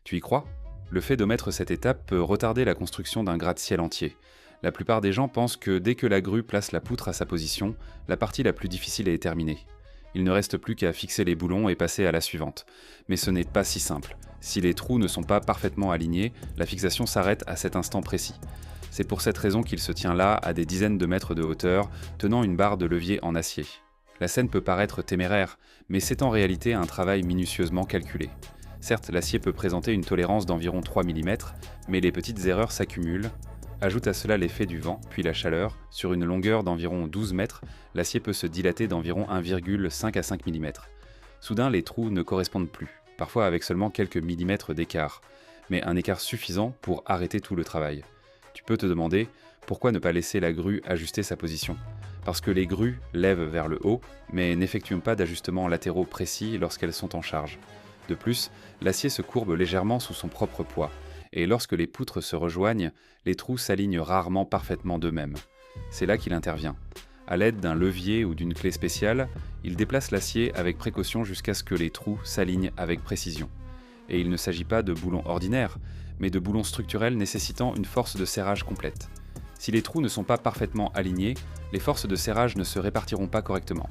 Tu y crois? Le fait d'omettre cette étape peut retarder la construction d'un gratte-ciel entier. La plupart des gens pensent que dès que la grue place la poutre à sa position, la partie la plus difficile est terminée. Il ne reste plus qu'à fixer les boulons et passer à la suivante. Mais ce n'est pas si simple. Si les trous ne sont pas parfaitement alignés, la fixation s'arrête à cet instant précis. C'est pour cette raison qu'il se tient là, à des dizaines de mètres de hauteur, tenant une barre de levier en acier. La scène peut paraître téméraire, mais c'est en réalité un travail minutieusement calculé. Certes, l'acier peut présenter une tolérance d'environ 3 mm, mais les petites erreurs s'accumulent. Ajoute à cela l'effet du vent, puis la chaleur. Sur une longueur d'environ 12 mètres, l'acier peut se dilater d'environ 1,5 à 5 mm. Soudain, les trous ne correspondent plus, parfois avec seulement quelques millimètres d'écart, mais un écart suffisant pour arrêter tout le travail. Tu peux te demander pourquoi ne pas laisser la grue ajuster sa position. Parce que les grues lèvent vers le haut, mais n'effectuent pas d'ajustements latéraux précis lorsqu'elles sont en charge. De plus, l'acier se courbe légèrement sous son propre poids, et lorsque les poutres se rejoignent, les trous s'alignent rarement parfaitement d'eux-mêmes. C'est là qu'il intervient. À l'aide d'un levier ou d'une clé spéciale, il déplace l'acier avec précaution jusqu'à ce que les trous s'alignent avec précision. Et il ne s'agit pas de boulons ordinaires, mais de boulons structurels nécessitant une force de serrage complète. Si les trous ne sont pas parfaitement alignés, les forces de serrage ne se répartiront pas correctement.